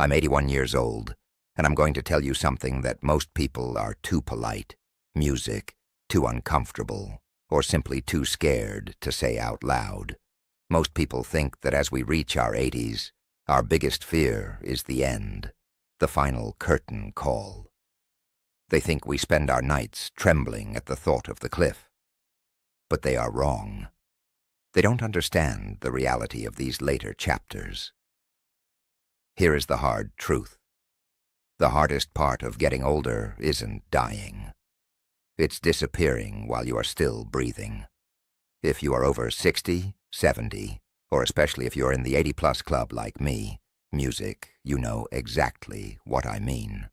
I'm 81 years old, and I'm going to tell you something that most people are too polite, music, too uncomfortable, or simply too scared to say out loud. Most people think that as we reach our 80s, our biggest fear is the end, the final curtain call. They think we spend our nights trembling at the thought of the cliff. But they are wrong. They don't understand the reality of these later chapters. Here is the hard truth. The hardest part of getting older isn't dying. It's disappearing while you are still breathing. If you are over 60, 70, or especially if you're in the 80-plus club like me, music, you know exactly what I mean.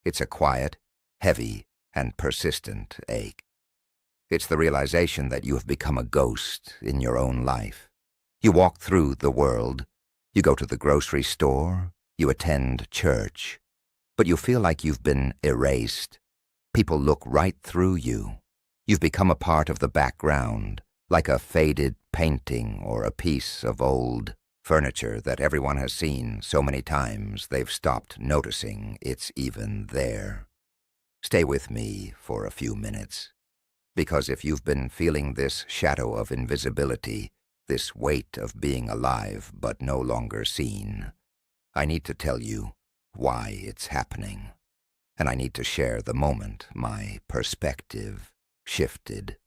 It's a quiet, heavy, and persistent ache. It's the realization that you have become a ghost in your own life. You walk through the world, you go to the grocery store, you attend church, but you feel like you've been erased. People look right through you. You've become a part of the background, like a faded painting or a piece of old furniture that everyone has seen so many times they've stopped noticing it's even there. Stay with me for a few minutes, because if you've been feeling this shadow of invisibility, this weight of being alive but no longer seen, I need to tell you why it's happening, and I need to share the moment my perspective shifted.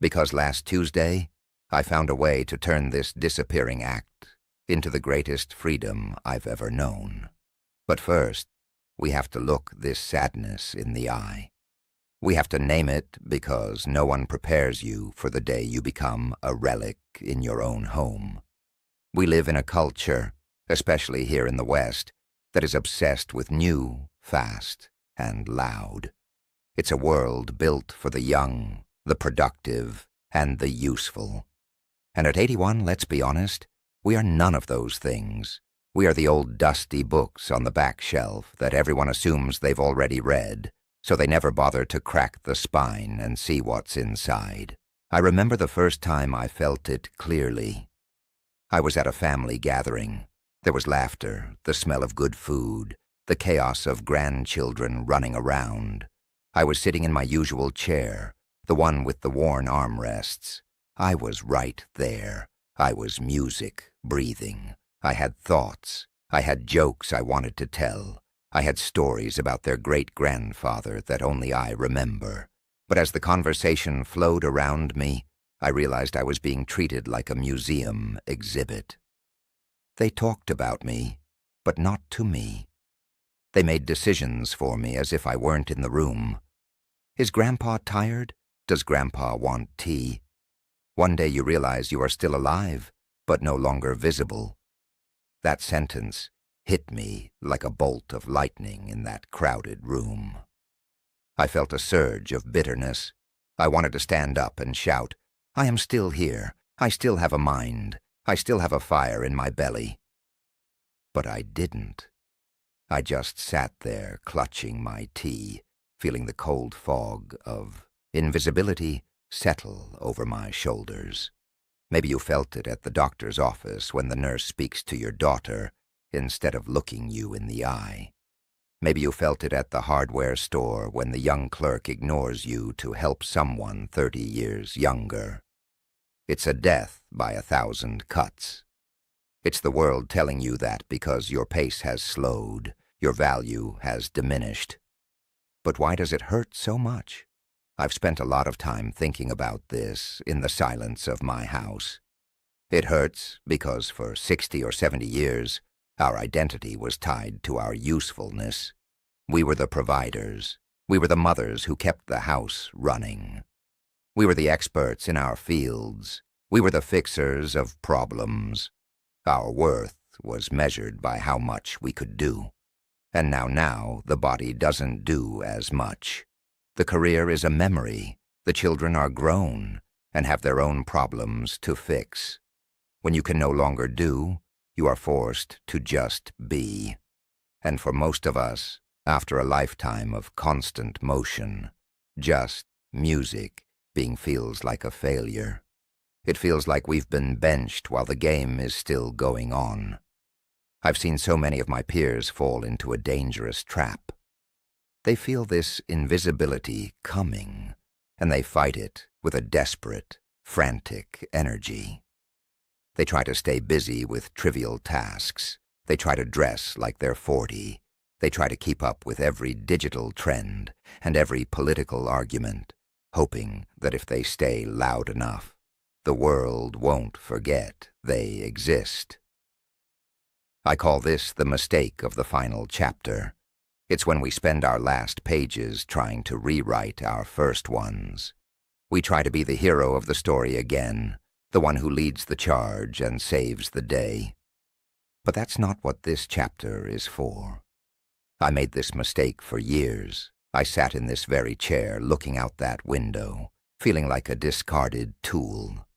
Because last Tuesday, I found a way to turn this disappearing act into the greatest freedom I've ever known. But first, we have to look this sadness in the eye. We have to name it because no one prepares you for the day you become a relic in your own home. We live in a culture, especially here in the West, that is obsessed with new, fast, and loud. It's a world built for the young, the productive, and the useful. And at 81, let's be honest, we are none of those things. We are the old dusty books on the back shelf that everyone assumes they've already read, so they never bother to crack the spine and see what's inside. I remember the first time I felt it clearly. I was at a family gathering. There was laughter, the smell of good food, the chaos of grandchildren running around. I was sitting in my usual chair, the one with the worn armrests. I was right there. I was music, breathing. I had thoughts. I had jokes I wanted to tell. I had stories about their great-grandfather that only I remember. But as the conversation flowed around me, I realized I was being treated like a museum exhibit. They talked about me, but not to me. They made decisions for me as if I weren't in the room. Is Grandpa tired? Does Grandpa want tea? One day you realize you are still alive, but no longer visible. That sentence hit me like a bolt of lightning in that crowded room. I felt a surge of bitterness. I wanted to stand up and shout, I am still here. I still have a mind. I still have a fire in my belly. But I didn't. I just sat there clutching my tea, feeling the cold fog of invisibility settle over my shoulders. Maybe you felt it at the doctor's office when the nurse speaks to your daughter instead of looking you in the eye. Maybe you felt it at the hardware store when the young clerk ignores you to help someone 30 years younger. It's a death by 1,000 cuts. It's the world telling you that because your pace has slowed, your value has diminished. But why does it hurt so much? I've spent a lot of time thinking about this in the silence of my house. It hurts because for 60 or 70 years, our identity was tied to our usefulness. We were the providers. We were the mothers who kept the house running. We were the experts in our fields. We were the fixers of problems. Our worth was measured by how much we could do. And now the body doesn't do as much. The career is a memory. The children are grown and have their own problems to fix. When you can no longer do, you are forced to just be. And for most of us, after a lifetime of constant motion, just music being feels like a failure. It feels like we've been benched while the game is still going on. I've seen so many of my peers fall into a dangerous trap. They feel this invisibility coming, and they fight it with a desperate, frantic energy. They try to stay busy with trivial tasks. They try to dress like they're 40. They try to keep up with every digital trend and every political argument, hoping that if they stay loud enough, the world won't forget they exist. I call this the mistake of the final chapter. It's when we spend our last pages trying to rewrite our first ones. We try to be the hero of the story again, the one who leads the charge and saves the day. But that's not what this chapter is for. I made this mistake for years. I sat in this very chair looking out that window, feeling like a discarded tool.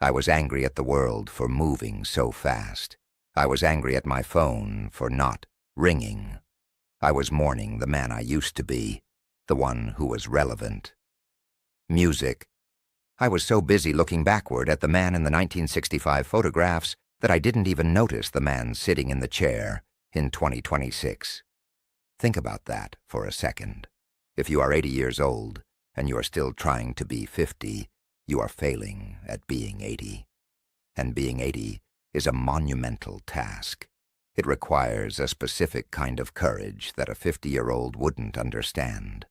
I was angry at the world for moving so fast. I was angry at my phone for not ringing. I was mourning the man I used to be, the one who was relevant. Music. I was so busy looking backward at the man in the 1965 photographs that I didn't even notice the man sitting in the chair in 2026. Think about that for a second. If you are 80 years old and you are still trying to be 50, you are failing at being 80. And being 80 is a monumental task. It requires a specific kind of courage that a 50-year-old wouldn't understand.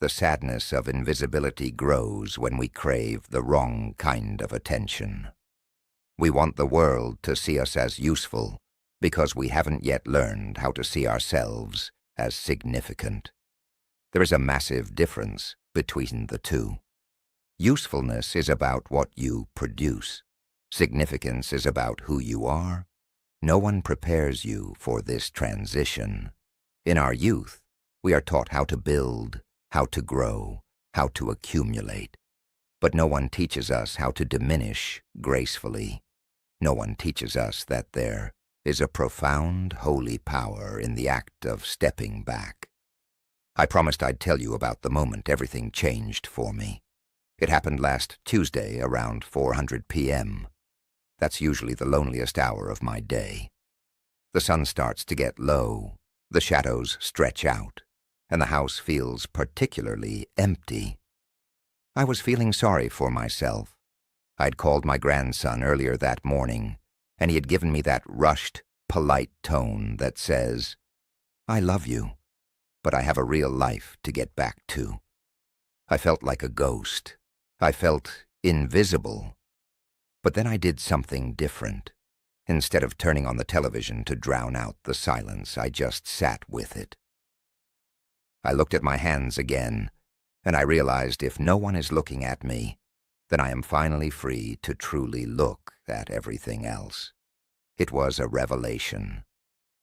The sadness of invisibility grows when we crave the wrong kind of attention. We want the world to see us as useful because we haven't yet learned how to see ourselves as significant. There is a massive difference between the two. Usefulness is about what you produce. Significance is about who you are. No one prepares you for this transition. In our youth, we are taught how to build, how to grow, how to accumulate. But no one teaches us how to diminish gracefully. No one teaches us that there is a profound, holy power in the act of stepping back. I promised I'd tell you about the moment everything changed for me. It happened last Tuesday around 4:00 p.m. That's usually the loneliest hour of my day. The sun starts to get low, the shadows stretch out, and the house feels particularly empty. I was feeling sorry for myself. I'd called my grandson earlier that morning, and he had given me that rushed, polite tone that says, "I love you, but I have a real life to get back to." I felt like a ghost. I felt invisible. But then I did something different. Instead of turning on the television to drown out the silence, I just sat with it. I looked at my hands again, and I realized if no one is looking at me, then I am finally free to truly look at everything else. It was a revelation.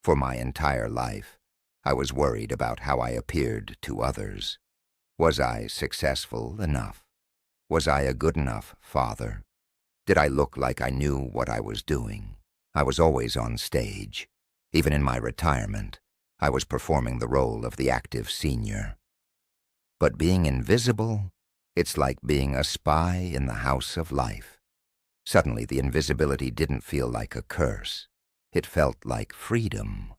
For my entire life, I was worried about how I appeared to others. Was I successful enough? Was I a good enough father? Did I look like I knew what I was doing? I was always on stage. Even in my retirement, I was performing the role of the active senior. But being invisible, it's like being a spy in the house of life. Suddenly, the invisibility didn't feel like a curse. It felt like freedom.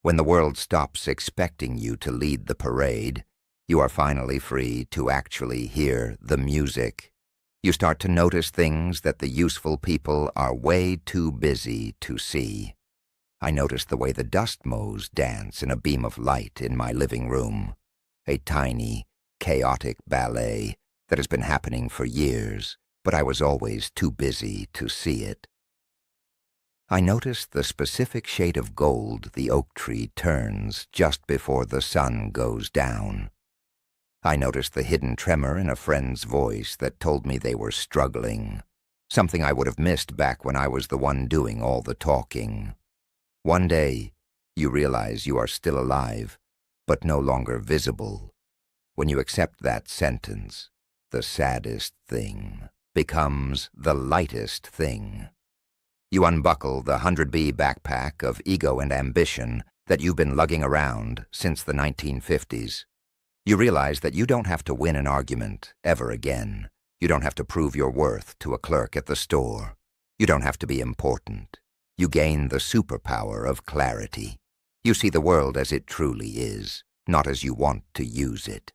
When the world stops expecting you to lead the parade, you are finally free to actually hear the music. You start to notice things that the useful people are way too busy to see. I noticed the way the dust mows dance in a beam of light in my living room, a tiny, chaotic ballet that has been happening for years, but I was always too busy to see it. I noticed the specific shade of gold the oak tree turns just before the sun goes down. I noticed the hidden tremor in a friend's voice that told me they were struggling, something I would have missed back when I was the one doing all the talking. One day, you realize you are still alive, but no longer visible. When you accept that sentence, the saddest thing becomes the lightest thing. You unbuckle the 100B backpack of ego and ambition that you've been lugging around since the 1950s. You realize that you don't have to win an argument ever again. You don't have to prove your worth to a clerk at the store. You don't have to be important. You gain the superpower of clarity. You see the world as it truly is, not as you want to use it.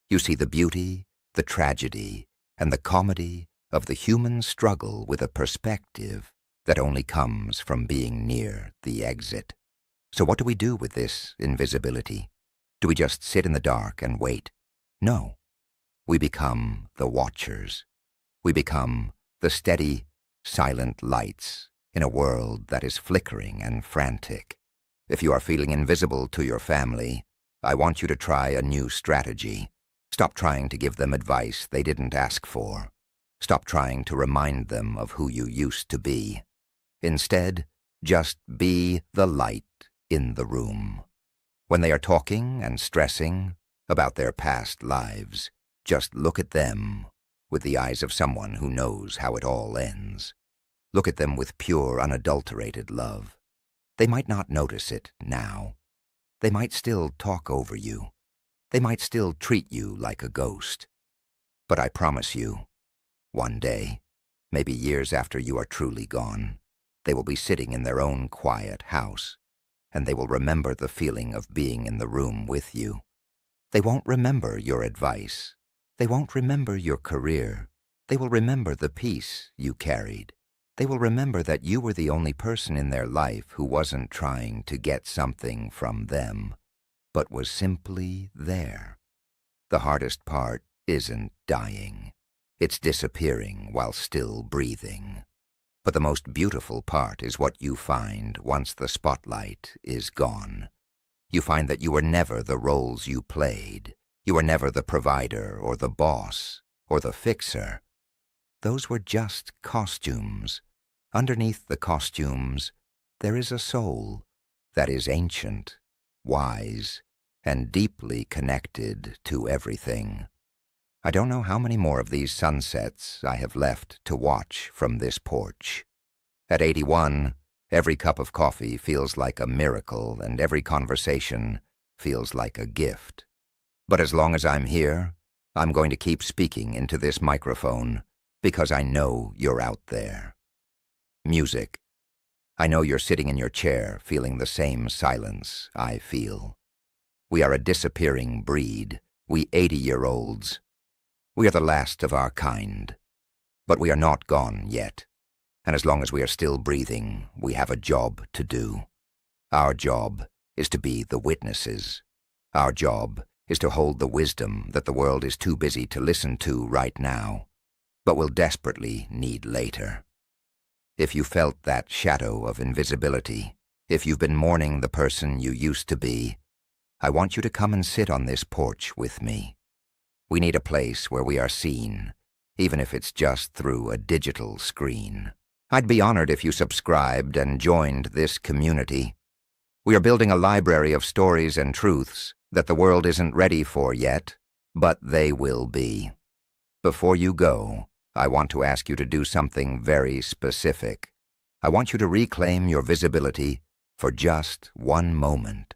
You see the beauty, the tragedy, and the comedy of the human struggle with a perspective that only comes from being near the exit. So what do we do with this invisibility? Do we just sit in the dark and wait? No. We become the watchers. We become the steady, silent lights in a world that is flickering and frantic. If you are feeling invisible to your family, I want you to try a new strategy. Stop trying to give them advice they didn't ask for. Stop trying to remind them of who you used to be. Instead, just be the light in the room. When they are talking and stressing about their past lives, just look at them with the eyes of someone who knows how it all ends. Look at them with pure, unadulterated love. They might not notice it now. They might still talk over you. They might still treat you like a ghost. But I promise you, one day, maybe years after you are truly gone, they will be sitting in their own quiet house, and they will remember the feeling of being in the room with you. They won't remember your advice. They won't remember your career. They will remember the peace you carried. They will remember that you were the only person in their life who wasn't trying to get something from them, but was simply there. The hardest part isn't dying. It's disappearing while still breathing. But the most beautiful part is what you find once the spotlight is gone. You find that you were never the roles you played. You were never the provider or the boss or the fixer. Those were just costumes. Underneath the costumes, there is a soul that is ancient, wise, and deeply connected to everything. I don't know how many more of these sunsets I have left to watch from this porch. At 81, every cup of coffee feels like a miracle, and every conversation feels like a gift. But as long as I'm here, I'm going to keep speaking into this microphone because I know you're out there. Music. I know you're sitting in your chair feeling the same silence I feel. We are a disappearing breed, we 80-year-olds. We are the last of our kind. But we are not gone yet. And as long as we are still breathing, we have a job to do. Our job is to be the witnesses. Our job is to hold the wisdom that the world is too busy to listen to right now, but will desperately need later. If you felt that shadow of invisibility, if you've been mourning the person you used to be, I want you to come and sit on this porch with me. We need a place where we are seen, even if it's just through a digital screen. I'd be honored if you subscribed and joined this community. We are building a library of stories and truths that the world isn't ready for yet, but they will be. Before you go, I want to ask you to do something very specific. I want you to reclaim your visibility for just one moment.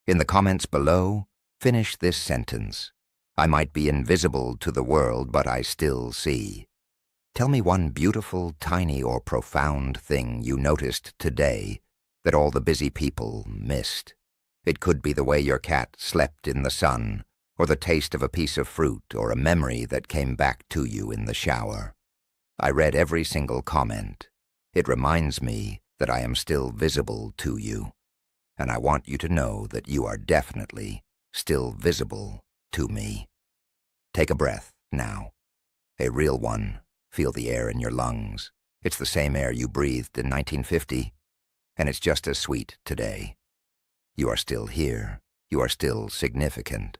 In the comments below, finish this sentence. I might be invisible to the world, but I still see. Tell me one beautiful, tiny, or profound thing you noticed today that all the busy people missed. It could be the way your cat slept in the sun, or the taste of a piece of fruit, or a memory that came back to you in the shower. I read every single comment. It reminds me that I am still visible to you, and I want you to know that you are definitely still visible to me. Take a breath now. A real one. Feel the air in your lungs. It's the same air you breathed in 1950, and it's just as sweet today. You are still here. You are still significant.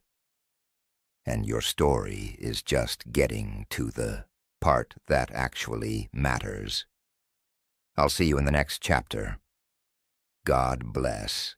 And your story is just getting to the part that actually matters. I'll see you in the next chapter. God bless.